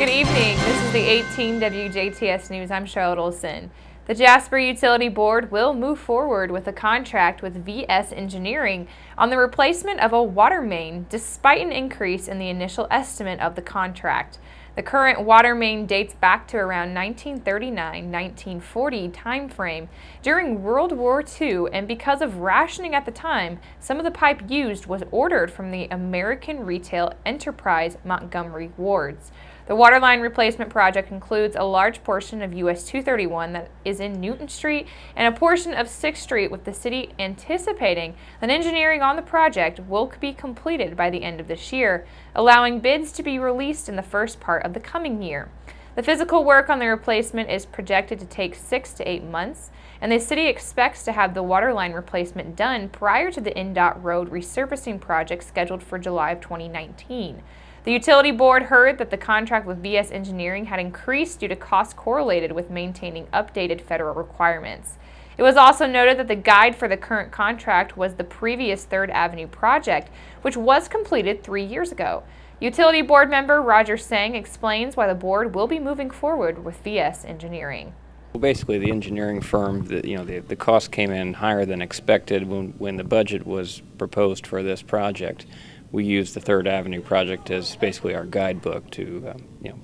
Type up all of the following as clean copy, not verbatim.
Good evening. This is the 18 WJTS News. I'm Charlotte Olson. The Jasper Utility Board will move forward with a contract with VS Engineering on the replacement of a water main, despite an increase in the initial estimate of the contract. The current water main dates back to around 1939-1940 timeframe during World War II, and because of rationing at the time, some of the pipe used was ordered from the American Retail Enterprise Montgomery wards. The Waterline Replacement project includes a large portion of US 231 that is in Newton Street and a portion of 6th Street, with the city anticipating that engineering on the project will be completed by the end of this year, allowing bids to be released in the first part of the coming year. The physical work on the replacement is projected to take 6 to 8 months, and the city expects to have the waterline replacement done prior to the NDOT road resurfacing project scheduled for July of 2019. The utility board heard that the contract with VS Engineering had increased due to costs correlated with maintaining updated federal requirements. It was also noted that the guide for the current contract was the previous 3rd Avenue project, which was completed 3 years ago. Utility board member Roger Sang explains why the board will be moving forward with VS Engineering. Well, basically, the engineering firm, the cost came in higher than expected when the budget was proposed for this project. We used the 3rd Avenue project as basically our guidebook to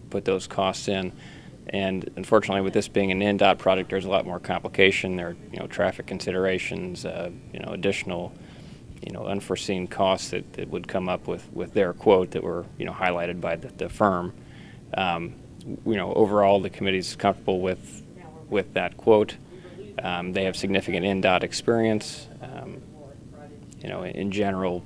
put those costs in. And unfortunately, with this being an NDOT project, there's a lot more complication. There are traffic considerations, additional unforeseen costs that would come up with their quote that were highlighted by the firm. Overall, the committee's comfortable with that quote. They have significant NDOT experience. In general,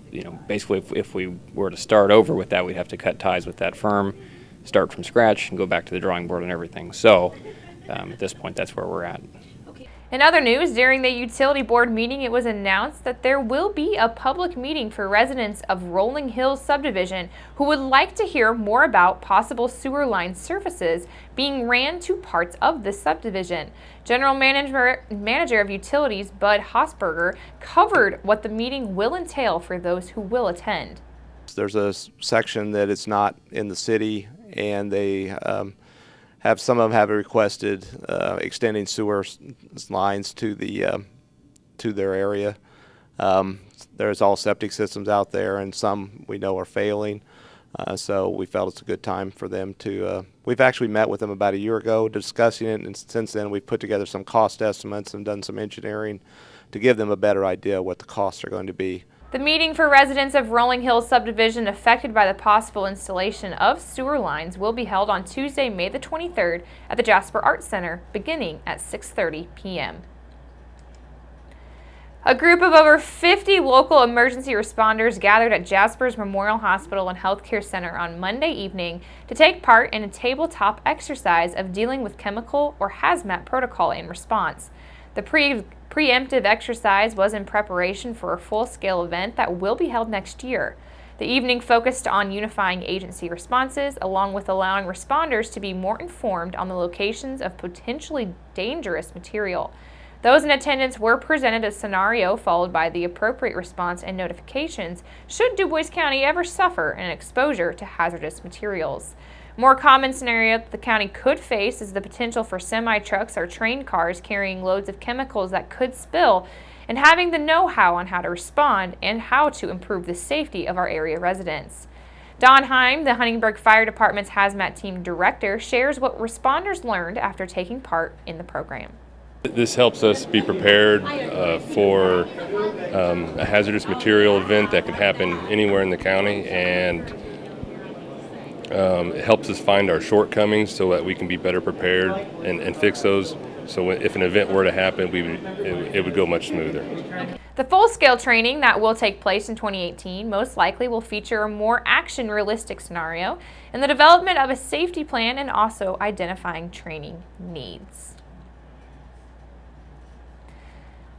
basically if we were to start over with that, we'd have to cut ties with that firm, start from scratch, and go back to the drawing board and everything. So at this point, that's where we're at. In other news, during the utility board meeting, it was announced that there will be a public meeting for residents of Rolling Hills subdivision who would like to hear more about possible sewer line surfaces being ran to parts of this subdivision. General Manager of Utilities Bud Hosberger covered what the meeting will entail for those who will attend. There's a section that it's not in the city, and they some of them have requested extending sewer lines to their area. There's all septic systems out there, and some we know are failing. So we felt it's a good time for them to. We've actually met with them about a year ago discussing it, and since then we've put together some cost estimates and done some engineering to give them a better idea what the costs are going to be. The meeting for residents of Rolling Hills subdivision affected by the possible installation of sewer lines will be held on Tuesday, May the 23rd at the Jasper Arts Center, beginning at 6:30 p.m. A group of over 50 local emergency responders gathered at Jasper's Memorial Hospital and Healthcare Center on Monday evening to take part in a tabletop exercise of dealing with chemical or hazmat protocol in response. The preemptive exercise was in preparation for a full-scale event that will be held next year. The evening focused on unifying agency responses, along with allowing responders to be more informed on the locations of potentially dangerous material. Those in attendance were presented a scenario followed by the appropriate response and notifications should Du Bois County ever suffer an exposure to hazardous materials. More common scenario that the county could face is the potential for semi-trucks or train cars carrying loads of chemicals that could spill, and having the know-how on how to respond and how to improve the safety of our area residents. Don Heim, the Huntingburg Fire Department's Hazmat Team Director, shares what responders learned after taking part in the program. This helps us be prepared for a hazardous material event that could happen anywhere in the county, and it helps us find our shortcomings so that we can be better prepared and fix those. So if an event were to happen, it would go much smoother. The full-scale training that will take place in 2018 most likely will feature a more action-realistic scenario and the development of a safety plan, and also identifying training needs.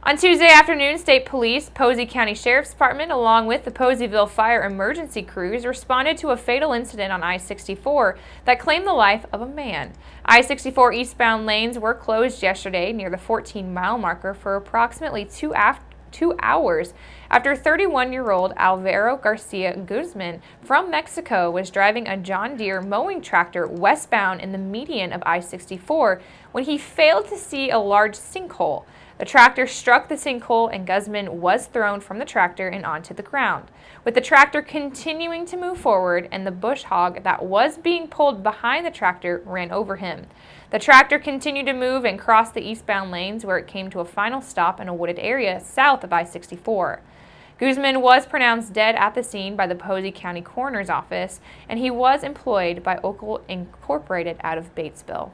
On Tuesday afternoon, State Police, Posey County Sheriff's Department, along with the Poseyville Fire Emergency Crews, responded to a fatal incident on I64 that claimed the life of a man. I64 eastbound lanes were closed yesterday near the 14-mile marker for approximately 2 2 hours after 31-year-old Alvaro Garcia Guzman from Mexico was driving a John Deere mowing tractor westbound in the median of I-64 when he failed to see a large sinkhole. The tractor struck the sinkhole and Guzman was thrown from the tractor and onto the ground, with the tractor continuing to move forward and the bush hog that was being pulled behind the tractor ran over him. The tractor continued to move and crossed the eastbound lanes where it came to a final stop in a wooded area south of I-64. Guzman was pronounced dead at the scene by the Posey County Coroner's Office, and he was employed by Oakle Incorporated out of Batesville.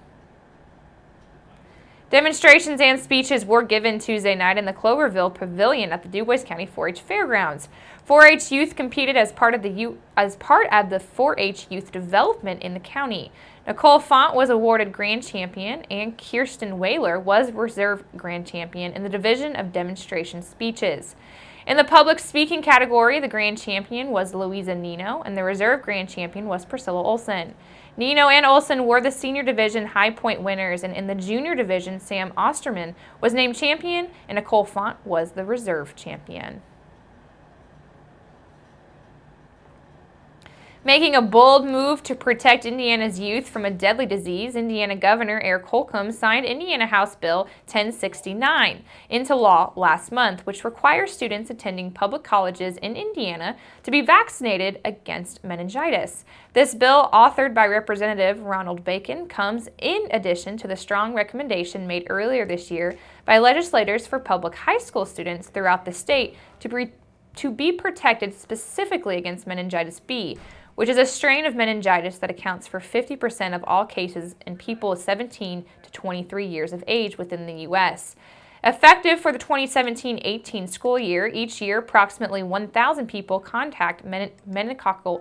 Demonstrations and speeches were given Tuesday night in the Cloverville Pavilion at the DuBois County 4-H Fairgrounds. 4-H youth competed as part of the 4-H youth development in the county. Nicole Font was awarded Grand Champion, and Kirsten Whaler was Reserve Grand Champion in the division of demonstration speeches. In the public speaking category, the Grand Champion was Louisa Nino, and the Reserve Grand Champion was Priscilla Olson. Nino and Olson were the senior division high point winners, and in the junior division, Sam Osterman was named champion, and Nicole Font was the reserve champion. Making a bold move to protect Indiana's youth from a deadly disease, Indiana Governor Eric Holcomb signed Indiana House Bill 1069 into law last month, which requires students attending public colleges in Indiana to be vaccinated against meningitis. This bill, authored by Representative Ronald Bacon, comes in addition to the strong recommendation made earlier this year by legislators for public high school students throughout the state to be protected specifically against meningitis B, which is a strain of meningitis that accounts for 50% of all cases in people 17 to 23 years of age within the U.S. Effective for the 2017-18 school year, each year approximately 1,000 people contact meningococcal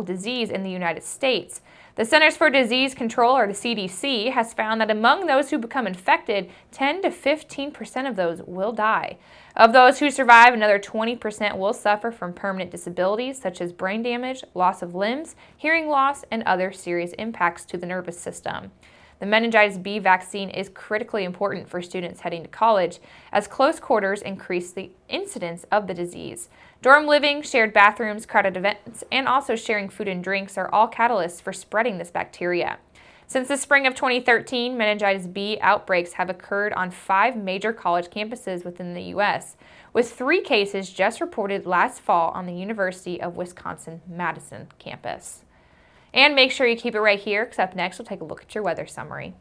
disease in the United States. The Centers for Disease Control, or the CDC, has found that among those who become infected, 10 to 15% of those will die. Of those who survive, another 20% will suffer from permanent disabilities such as brain damage, loss of limbs, hearing loss, and other serious impacts to the nervous system. The meningitis B vaccine is critically important for students heading to college, as close quarters increase the incidence of the disease. Dorm living, shared bathrooms, crowded events, and also sharing food and drinks are all catalysts for spreading this bacteria. Since the spring of 2013, meningitis B outbreaks have occurred on 5 major college campuses within the U.S., with 3 cases just reported last fall on the University of Wisconsin-Madison campus. And make sure you keep it right here, because up next we'll take a look at your weather summary.